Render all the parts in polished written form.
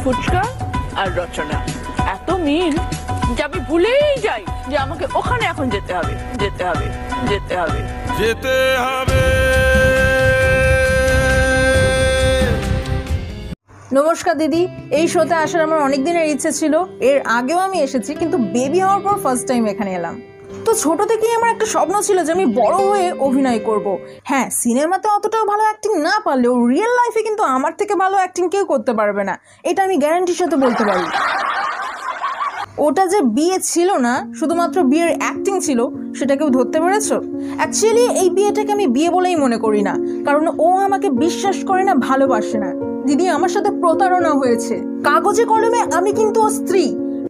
ফুচকা আর রচনা এত মিল যে আমি ভুলেই যাই যে আমাকে ওখানে এখন যেতে হবে যেতে হবে যেতে হবে যেতে হবে। নমস্কার দিদি, এই শোতে আসার আমার অনেক দিনের ইচ্ছে ছিল। এর আগেও আমি এসেছি, কিন্তু বেবি হওয়ার পর ফার্স্ট টাইম এখানে এলাম। তো ছোট থেকেই আমার একটা স্বপ্ন ছিল যে আমি বড় হয়ে অভিনয় করব। হ্যাঁ, সিনেমাতে অতটাও ভালো অ্যাক্টিং না পারলেও রিয়েল লাইফে কিন্তু আমার থেকে ভালো অ্যাক্টিং কেউ করতে পারবে না, এটা আমি গ্যারান্টির সাথে বলতে পারি। ওটা যে বিয়ে ছিল না, শুধুমাত্র বিয়ের অ্যাক্টিং ছিল, সেটা কেউ ধরতে পেরেছো? অ্যাকচুয়ালি এই বিয়েটাকে আমি বিয়ে বলেই মনে করি না, কারণ ও আমাকে বিশ্বাস করে না, ভালোবাসে না। দিদি, আমার সাথে প্রতারণা হয়েছে। কাগজে কলমে আমি কিন্তু ও স্ত্রী,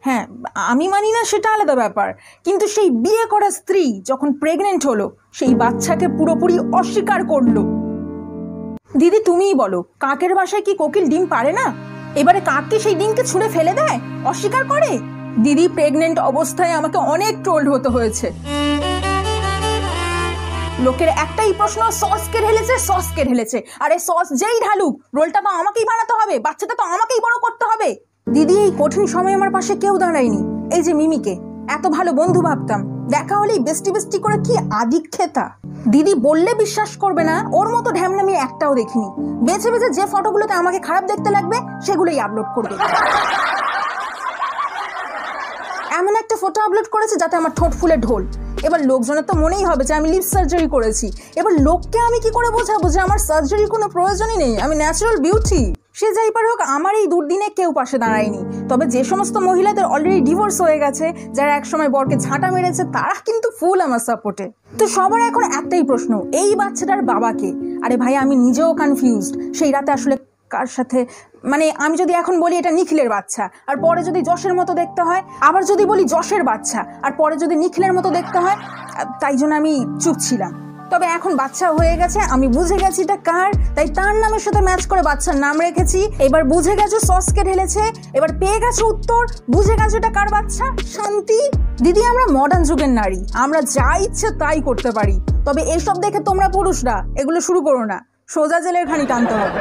হ্যাঁ আমি মানি না সেটা আলাদা ব্যাপার, কিন্তু সেই বিয়ে করা স্ত্রী যখন প্রেগনেন্ট হলো, সেই বাচ্চাকে পুরোপুরি অস্বীকার করলো। দিদি তুমিই বলো, কাকের বাসায় কি কোকিল ডিম পারে না? এবারে কাক কি সেই ডিমকে ছুঁড়ে ফেলে দেয়, অস্বীকার করে? দিদি, প্রেগনেন্ট অবস্থায় আমাকে অনেক ট্রোলড হতে হয়েছে। লোকের একটাই প্রশ্ন, সস কে ঢেলেছে, সস কে ঢেলেছে। আরে সস যেই ঢালুক, রোলটা তো আমাকেই বানাতে হবে, বাচ্চাটা তো আমাকেই বড় করতে হবে। দিদি, এই কঠিন সময় আমার পাশে কেউ দাঁড়ায়নি। এই যে মিমিকে এত ভালো বন্ধু ভাবতাম, দেখা হলেই বেস্টি বেস্টি করে কি আদিক্ষেতা। দিদি বললে বিশ্বাস করবে না, ওর মতো ঢ্যামনা আমি একটাও দেখিনি। বেছে বেছে যে ফটোগুলোতে আমাকে খারাপ দেখতে লাগবে সেগুলোই আপলোড করবে। এমন একটা ফটো আপলোড করেছে যাতে আমার ঠোঁট ফুলে ঢোল। এবার লোকজনের তো মনেই হবে যে আমি লিপ সার্জারি করেছি। এবার লোককে আমি কি করে বোঝাবো যে আমার সার্জারির কোনো প্রয়োজনই নেই, আমি ন্যাচারাল বিউটি। সে যাই পার হোক, আমার এই দুর্দিনে কেউ পাশে দাঁড়ায়নি। তবে যে সমস্ত মহিলাদের অলরেডি ডিভোর্স হয়ে গেছে, যারা একসময় বরকে ঝাঁটা মেরেছে, তারা কিন্তু ফুল আমার সাপোর্টে। তো সবার এখন একটাই প্রশ্ন, এই বাচ্চাটার বাবাকে? আরে ভাই, আমি নিজেও কনফিউজড সেই রাতে আসলে কার সাথে, মানে আমি যদি এখন বলি এটা নিখিলের বাচ্চা আর পরে যদি যশের মতো দেখতে হয়, আবার যদি বলি যশের বাচ্চা আর পরে যদি নিখিলের মতো দেখতে হয়, তাই জন্য আমি চুপ ছিলাম। তবে এখন বাচ্চা হয়ে গেছে, আমি বুঝে গেছি এটা কার, তাই তার নামের সাথে ম্যাচ করে বাচ্চার নাম রেখেছি। এবার বুঝে গেছো সসকে ঢেলেছে, এবার পেয়ে গেছো উত্তর, বুঝে গেছো এটা কার বাচ্চা, শান্তি। দিদি, আমরা মডার্ন যুগের নারী, আমরা যা ইচ্ছে তাই করতে পারি। তবে এসব দেখে তোমরা পুরুষরা এগুলো শুরু করো না, সোজা জেলের ঘানি টানতে হবে।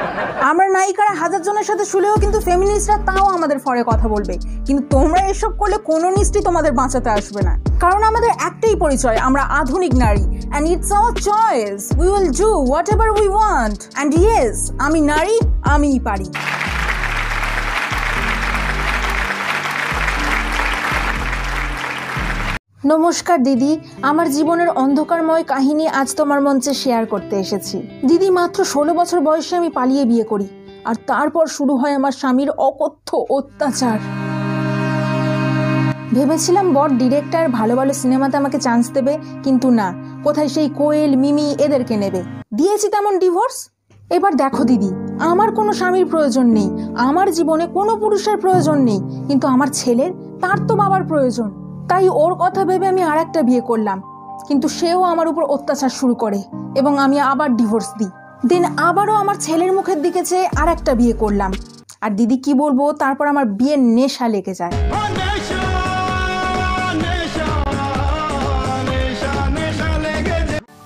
আমরা নায়িকারা হাজার জনের সাথে শুলেও কিন্তু ফেমিনিস্টরা তাও আমাদের ফরে কথা বলবে, কিন্তু তোমরা এসব করলে কোনো নিশ্চয়ই তোমাদের বাঁচাতে আসবে না। কারণ আমাদের একটাই পরিচয়, আমরা আধুনিক নারী, and it's our choice, we will do whatever we want, and yes, আমি নারী, আমিই পারি। নমস্কার দিদি, আমার জীবনের অন্ধকারময় কাহিনী আজ তোমার মঞ্চে শেয়ার করতে এসেছি। দিদি, মাত্র 16 বছর বয়সে আমি পালিয়ে বিয়ে করি, আর তারপর শুরু হয় আমার স্বামীর অকথ্য অত্যাচার। ভেবেছিলাম বর ডিরেক্টর, ভালো ভালো সিনেমাতে আমাকে চান্স দেবে, কিন্তু না, কোথায় সেই কোয়েল, মিমি এদেরকে নেবে। দিয়েছি তেমন ডিভোর্স। এবার দেখো দিদি, আমার কোনো স্বামীর প্রয়োজন নেই, আমার জীবনে কোনো পুরুষের প্রয়োজন নেই, কিন্তু আমার ছেলের, তার তো বাবার প্রয়োজন। তাই ওর কথা ভেবে আমি আর একটা বিয়ে করলাম, কিন্তু সেও আমার উপর অত্যাচার শুরু করে এবং আমি আবার ডিভোর্স দিই। দেন আবারও আমার ছেলের মুখের দিকে চেয়ে আর একটা বিয়ে করলাম। আর দিদি কি বলবো, তারপর আমার বিয়ের নেশা লেগে যায়।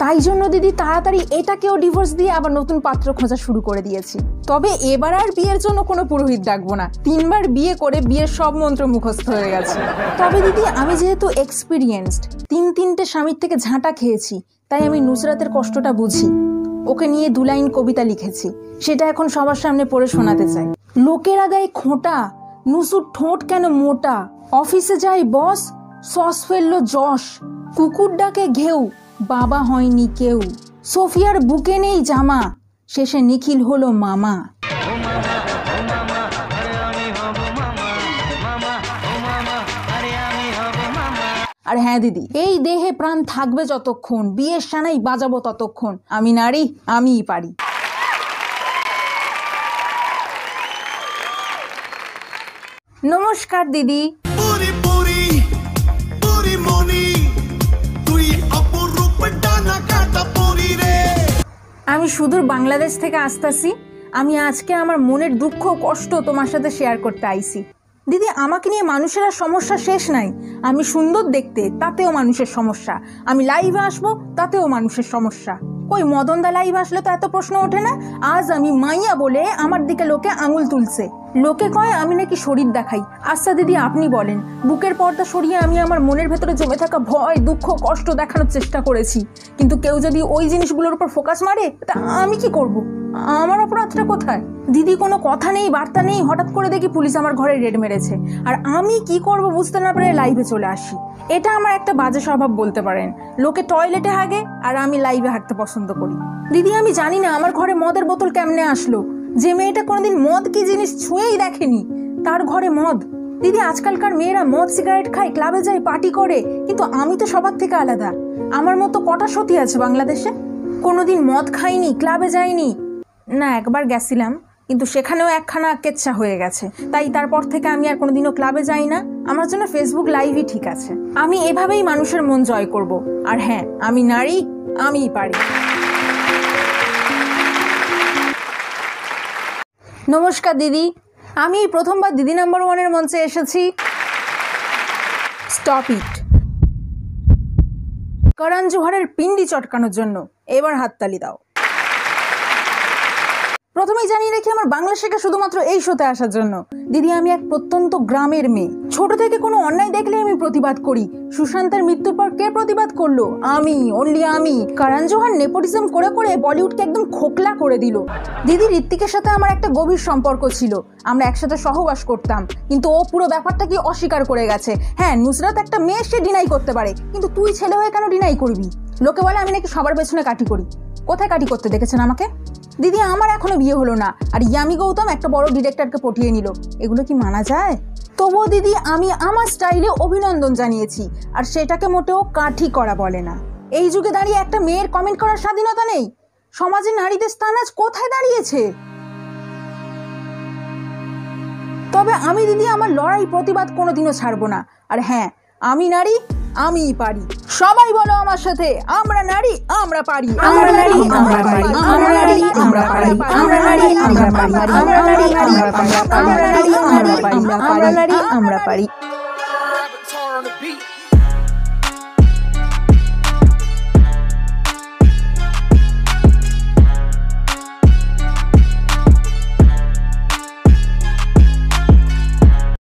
তাই জন্য দিদি তাড়াতাড়ি এটাকেও ডিভোর্স দিয়ে আবার নতুন পাত্র খোঁজা শুরু করে দিয়েছি। তবে এবার আর বিয়ের জন্য কোনো পুরোহিত ডাকবো না, 3 বার বিয়ে করে বিয়ের সব মন্ত্র মুখস্থ হয়ে গেছে। তবে দিদি, আমি যেহেতু এক্সপিরিয়েন্সড, 3টে স্বামীর থেকে ঝাঁটা খেয়েছি, তাই আমি নুসরাতের কষ্টটা বুঝি। ওকে নিয়ে 2 লাইন কবিতা লিখেছি, সেটা এখন সবার সামনে পড়ে শোনাতে চাই। লোকেরা দেয় খোঁটা, নুসুর ঠোঁট কেন মোটা, অফিসে যায় বস, সস ফেললো যশ, কুকুর ডাকে ঘেউ, বাবা হয়নি কেউ, সোফিয়ার বুকে নেই জামা, শেষে নিখিল হলো মামা। আর হ্যাঁ দিদি, এই দেহে প্রাণ থাকবে যতক্ষণ, বিয়ের সানাই বাজাবো ততক্ষণ, আমি নারী, আমিই পারি। নমস্কার দিদি। আমি সুদূর বাংলাদেশ থেকে আসতেছি। আমি আজকে আমার মনের দুঃখ কষ্ট তোমার সাথে শেয়ার করতে আইছি। দিদি, আমাকে নিয়ে মানুষের আর সমস্যা শেষ নাই। আমি সুন্দর দেখতে, তাতেও মানুষের সমস্যা। আমি লাইভে আসবো, তাতেও মানুষের সমস্যা। কই মদনদা লাইভ আসলে তো এত প্রশ্ন ওঠে না। আজ আমি মাইয়া বলে আমার দিকে লোকে আঙুল তুলছে, লোকে কয় আমি নাকি শরীর দেখাই। আচ্ছা দিদি আপনি বলেন, বুকের পর্দা সরিয়ে আমি আমার মনের ভেতরে জমে থাকা ভয়, দুঃখ, কষ্ট দেখানোর চেষ্টা করেছি, কিন্তু কেউ যদি ওই জিনিসগুলোর উপর ফোকাস মারে তা আমি কি করব? আমার অপরাধটা কোথায়? দিদি কোনো কথা নেই, বার্তা নেই, হঠাৎ করে দেখি পুলিশ আমার ঘরে রেড মেরেছে, আর আমি কি করব বুঝতে না পারে লাইভে চলে আসি। এটা আমার একটা বাজে স্বভাব বলতে পারেন। লোকে টয়লেটে হাগে আর আমি লাইভে হাঁটতে পছন্দ করি। দিদি আমি জানি না আমার ঘরে মদের বোতল কেমনে আসলো। যে মেয়েটা কোনোদিন মদ কি জিনিস ছুঁয়েই দেখেনি, তার ঘরে মদ। দিদি আজকালকার মেয়েরা মদ সিগারেট খায়, ক্লাবে যায়, পার্টি করে, কিন্তু আমি তো সবার থেকে আলাদা। আমার মতো কটা সতী আছে বাংলাদেশে? কোনোদিন মদ খাইনি, ক্লাবে যাইনি। না, একবার গেছিলাম, কিন্তু সেখানেও একখানা কেচ্ছা হয়ে গেছে। তাই তারপর থেকে আমি আর কোনোদিনও ক্লাবে যাই না। আমার জন্য ফেসবুক লাইভই ঠিক আছে। আমি এভাবেই মানুষের মন জয় করব। আর হ্যাঁ, আমি নারী, আমিই পারি। নমস্কার দিদি, আমি প্রথমবার দিদি নাম্বার 1-এর মঞ্চে এসেছি। Stop it. করণ জোহরের পিন্ডি চটকানোর জন্য এবার হাততালি দাও। প্রথমেই জানিয়ে রেখে আমার বাংলা শেখা শুধুমাত্র এই শোতে আসার জন্য। দিদি আমি এক প্রত্যন্ত গ্রামের মেয়ে। ছোট থেকে কোনো অন্যায় দেখলে আমি প্রতিবাদ করি। সুশান্তের মৃত্যুর পর কে প্রতিবাদ করলো? আমি, অনলি আমি। করণ জোহর নেপোটিজম করে করে বলিউডকে একদম খোকলা করে দিল। দিদি ঋত্বিকের সাথে আমার একটা গভীর সম্পর্ক ছিল, আমরা একসাথে সহবাস করতাম, কিন্তু ও পুরো ব্যাপারটা কি অস্বীকার করে গেছে। হ্যাঁ, নুসরাত একটা মেয়ে, সে ডিনাই করতে পারে, কিন্তু তুই ছেলে হয়ে কেন ডিনাই করবি? লোকে বলে আমি নাকি সবার পেছনে কাটি করি। কোথায় কাটি করতে দেখেছেন আমাকে? দিদি আমার এখনো বিয়ে হলো না, আর ইয়ামি গৌতম একটা বড় ডিরেক্টরকে পটিয়ে নিল। এগুলো কি মানা যায়? তবুও দিদি আমি আমার স্টাইলে অভিনন্দন জানিয়েছি, আর সেটাকে মোটেও কাঠি করা বলে না। এই যুগে দাঁড়িয়ে একটা মেয়ের কমেন্ট করার স্বাধীনতা নেই? সমাজে নারীদের স্থান আজ কোথায় দাঁড়িয়েছে? তবে আমি দিদি আমার লড়াই, প্রতিবাদ কোনোদিনও ছাড়বো না। আর হ্যাঁ, আমি নারী, আমিই পারি। সবাই বলো আমার সাথে, আমরা নারী, আমরা পারি। আমরা নারী, আমরা পারি। আমরা নারী, আমরা পারি। আমরা নারী, আমরা পারি। আমরা নারী, আমরা পারি। আমরা নারী, আমরা পারি। আমরা নারী, আমরা পারি।